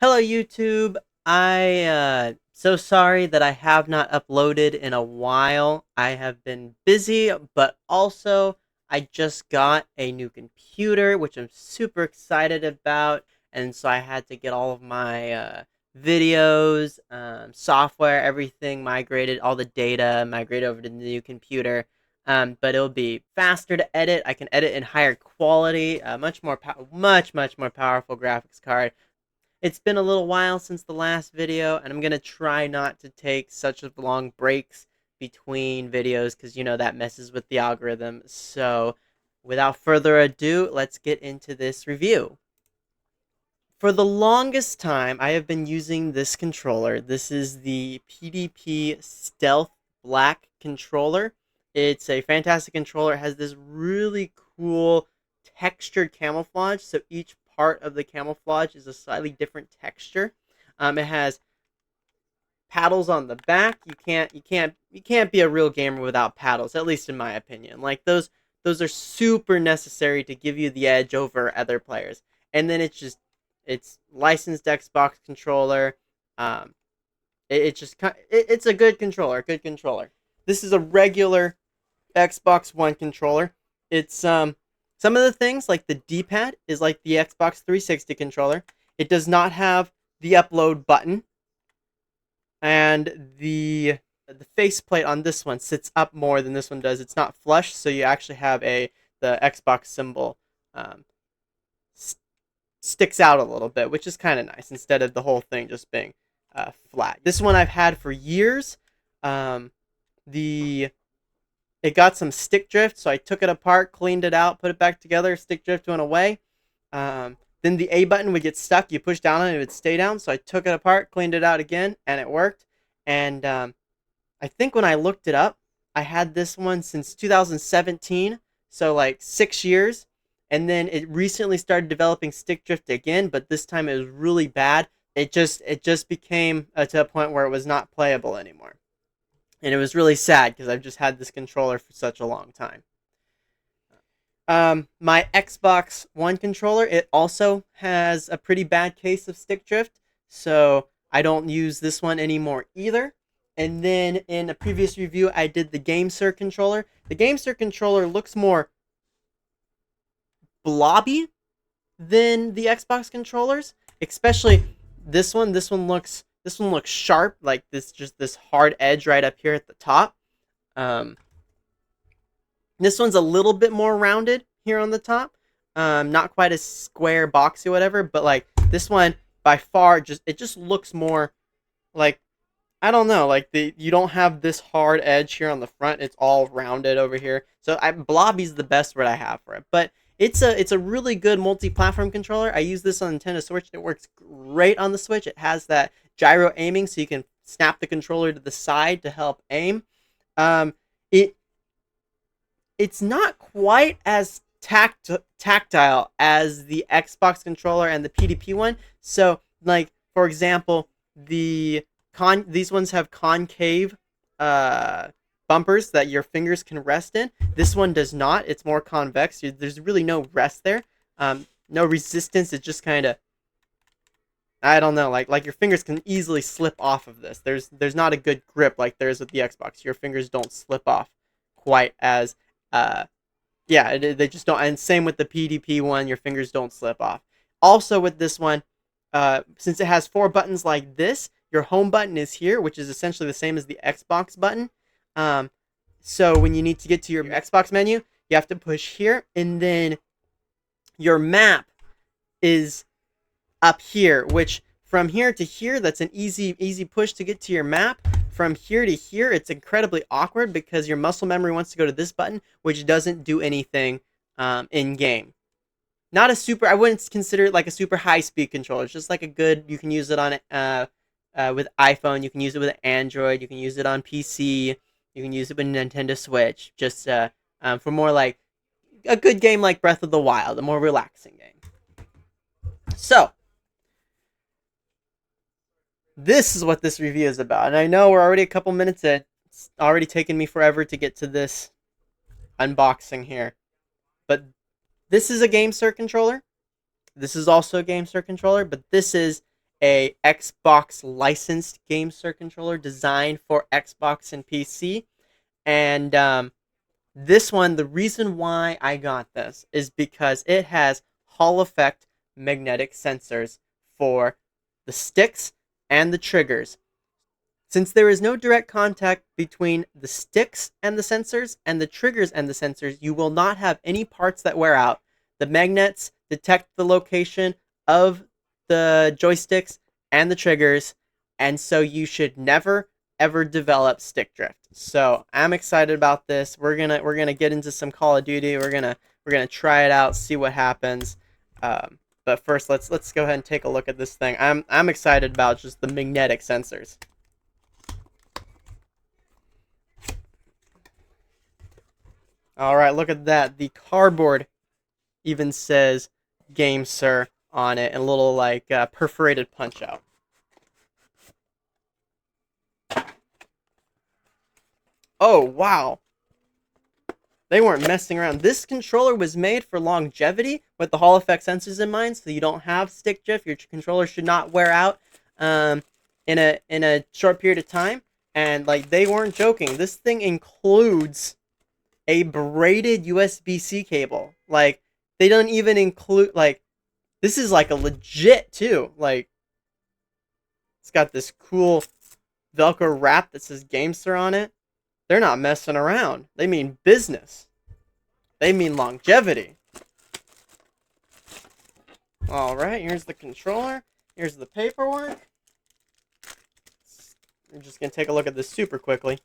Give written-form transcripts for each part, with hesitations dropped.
Hello YouTube. So sorry that I have not uploaded in a while. I have been busy, but also I just got a new computer, which I'm super excited about, and so I had to get all of my videos, software, everything migrated, all the data migrated over to the new computer. But it'll be faster to edit. I can edit in higher quality, much more powerful graphics card. It's been a little while since the last video, and I'm going to try not to take such long breaks between videos because, that messes with the algorithm. So, without further ado, let's get into this review. For the longest time, I have been using this controller. This is the PDP Stealth Black controller. It's a fantastic controller. It has this really cool textured camouflage, so each part of the camouflage is a slightly different texture. It has paddles on the back. You can't be a real gamer without paddles, at least in my opinion. Like those are super necessary to give you the edge over other players. And then it's licensed Xbox controller. Um, it's a good controller, This is a regular Xbox One controller. It's some of the things like the D-pad is like the Xbox 360 controller. It does not have the upload button, and the faceplate on this one sits up more than this one does. It's not flush, so you actually have the Xbox symbol um, sticks out a little bit, which is kind of nice instead of the whole thing just being flat. This one I've had for years. The It got some stick drift, so I took it apart, cleaned it out, put it back together. Stick drift went away. Then the A button would get stuck. You push down on it, it would stay down. So I took it apart, cleaned it out again, and it worked. And I think when I looked it up, I had this one since 2017, so like 6 years. And then it recently started developing stick drift again, but this time it was really bad. It just became to a point where it was not playable anymore. And it was really sad because I've just had this controller for such a long time. My Xbox One controller, it also has a pretty bad case of stick drift, so I don't use this one anymore either. And then in a previous review, I did the GameSir controller. The GameSir controller looks more blobby than the Xbox controllers, especially this one. This one looks sharp, like this hard edge right up here at the top. Um, this one's a little bit more rounded here on the top. Not quite as square, boxy, whatever, but like this one by far just looks more like, I don't know, like you don't have this hard edge here on the front. It's all rounded over here. So blobby's the best word I have for it. But it's a really good multi-platform controller. I use this on Nintendo Switch. It works great on the Switch. It has that gyro aiming, so you can snap the controller to the side to help aim. Um, it it's not quite as tactile as the Xbox controller and the PDP one. So, like for example, these ones have concave bumpers that your fingers can rest in. This one does not. It's more convex. There's really no rest there. No resistance. It's just kind of, I don't know, like your fingers can easily slip off of this. There's not a good grip like there is with the Xbox. Your fingers don't slip off quite as yeah, they just don't. And same with the PDP one, your fingers don't slip off. Also with this one, since it has four buttons like this, your home button is here, which is essentially the same as the Xbox button. So when you need to get to your Xbox menu, you have to push here, and then your map is up here, which from here to here, that's an easy push to get to your map. From here to here, it's incredibly awkward because your muscle memory wants to go to this button, which doesn't do anything in game. Not a super, I wouldn't consider it like a super high speed controller. It's just like a good, you can use it on with iPhone, you can use it with Android, you can use it on PC, you can use it with Nintendo Switch. Just for more like a good game like Breath of the Wild, a more relaxing game. So, this is what this review is about. And I know we're already a couple minutes in. It's already taken me forever to get to this unboxing here. But this is a GameSir controller. This is also a GameSir controller, but this is a Xbox licensed GameSir controller designed for Xbox and PC. And this one, the reason why I got this is because it has Hall effect magnetic sensors for the sticks and the triggers. Since there is no direct contact between the sticks and the sensors and the triggers and the sensors, you will not have any parts that wear out. The magnets detect the location of the joysticks and the triggers, and so you should never ever develop stick drift. So I'm excited about this. We're gonna get into some Call of Duty. We're gonna try it out, see what happens. But first, let's go ahead and take a look at this thing. I'm excited about just the magnetic sensors. All right, look at that. The cardboard even says GameSir on it, and a little like perforated punch out. Oh, wow. They weren't messing around. This controller was made for longevity with the Hall effect sensors in mind, so you don't have stick drift. Your controller should not wear out in a short period of time. And like, they weren't joking. This thing includes a braided USB-C cable. Like, they don't even include, like, this is like a legit too. Like, it's got this cool Velcro wrap that says GameSir on it. They're not messing around. They mean business. They mean longevity. Alright, here's the controller. Here's the paperwork. We're just going to take a look at this super quickly.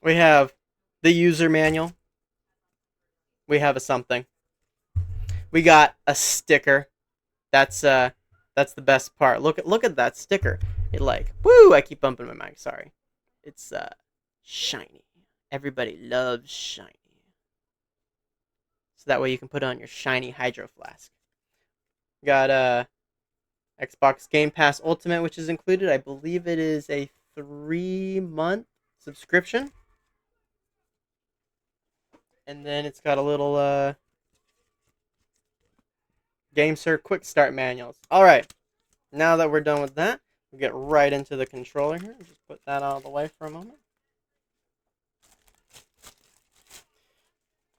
We have the user manual. We have a something. We got a sticker. That's the best part. Look at that sticker. It like, woo, I keep bumping my mic, sorry. It's shiny. Everybody loves shiny. So that way you can put on your shiny hydro flask. We got Xbox Game Pass Ultimate, which is included. I believe it is a 3-month subscription. And then it's got a little GameSir Quick Start manuals. Alright, now that we're done with that, we'll get right into the controller here. Just put that out of the way for a moment.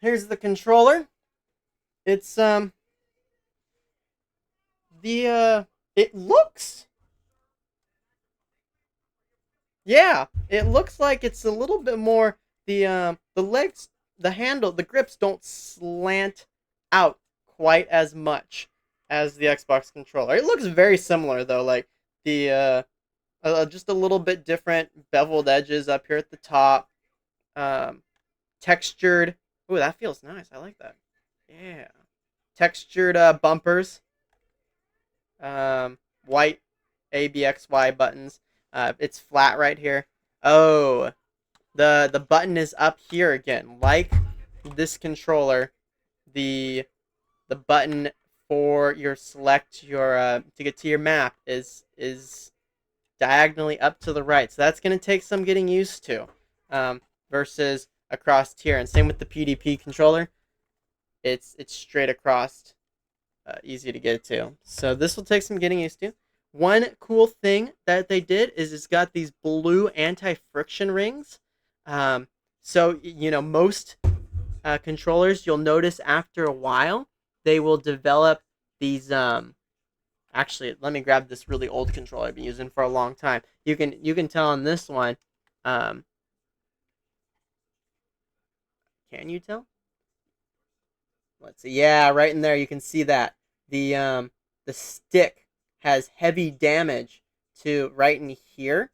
Here's the controller. It's it looks, yeah, it looks like it's a little bit more, the legs, the handle, the grips don't slant out quite as much as the Xbox controller. It looks very similar though, like the just a little bit different beveled edges up here at the top. Textured. Ooh, that feels nice. I like that. Yeah. Textured bumpers. White ABXY buttons. It's flat right here. Oh, the button is up here again. Like this controller, the button for your to get to your map is diagonally up to the right. So that's going to take some getting used to. Versus across here, and same with the PDP controller. It's straight across, easy to get to. So this will take some getting used to. One cool thing that they did is it's got these blue anti-friction rings. So you know, most controllers, you'll notice after a while they will develop these. Actually, let me grab this really old controller I've been using for a long time. You can tell on this one. Can you tell? Let's see. Yeah, right in there you can see that the stick has heavy damage to right in here,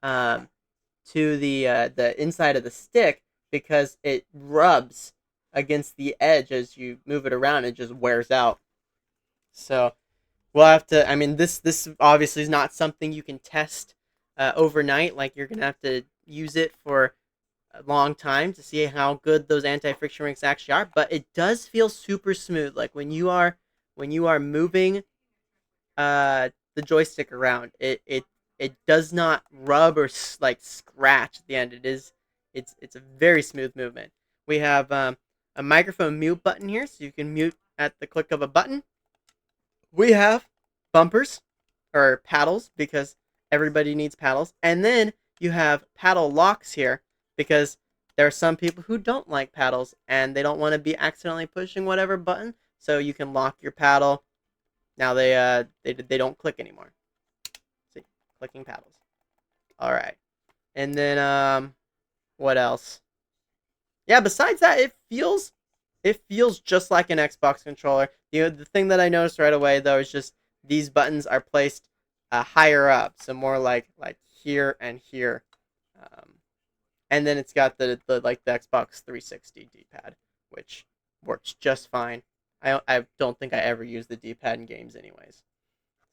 to the inside of the stick, because it rubs against the edge as you move it around. It just wears out. So we'll have to. I mean, this obviously is not something you can test overnight. Like, you're gonna have to use it for a long time to see how good those anti-friction rings actually are, but it does feel super smooth. Like when you are moving the joystick around, it does not rub or like scratch at the end. It's a very smooth movement. We have a microphone mute button here, so you can mute at the click of a button. We have bumpers or paddles, because everybody needs paddles. And then you have paddle locks here, because there are some people who don't like paddles and they don't want to be accidentally pushing whatever button. So you can lock your paddle. Now they don't click anymore. See, clicking paddles. All right. And then what else? Yeah, besides that, it feels just like an Xbox controller. The thing that I noticed right away though is just these buttons are placed higher up, so more like here and here. And then it's got the Xbox 360 D-pad, which works just fine. I don't think I ever use the D-pad in games anyways.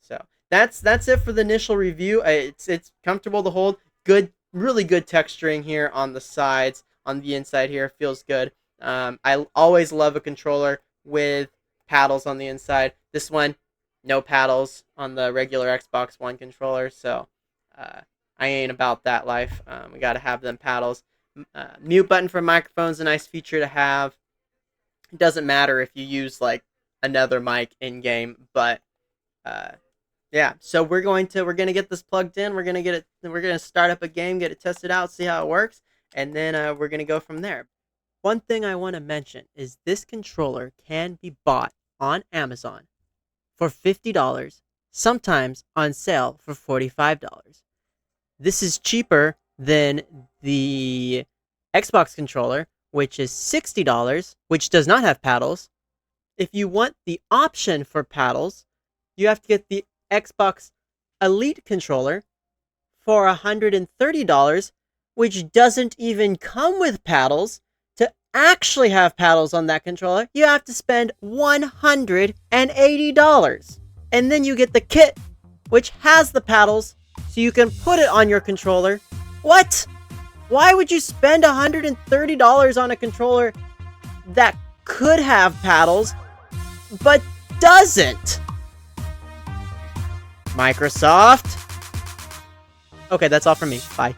So that's it for the initial review. It's comfortable to hold. Good, really good texturing here on the sides. On the inside here, feels good. I always love a controller with paddles on the inside. This one, no paddles on the regular Xbox One controller, so I ain't about that life. We gotta have them paddles. Mute button for microphone's a nice feature to have. It doesn't matter if you use like another mic in game, but yeah. So we're gonna get this plugged in. We're gonna start up a game, get it tested out, see how it works, and then we're gonna go from there. One thing I want to mention is this controller can be bought on Amazon for $50, sometimes on sale for $45. This is cheaper than the Xbox controller, which is $60, which does not have paddles. If you want the option for paddles, you have to get the Xbox Elite controller for $130, which doesn't even come with paddles. To actually have paddles on that controller, you have to spend $180. And then you get the kit, which has the paddles, so you can put it on your controller. What? Why would you spend $130 on a controller that could have paddles, but doesn't? Microsoft. Okay, that's all from me. Bye.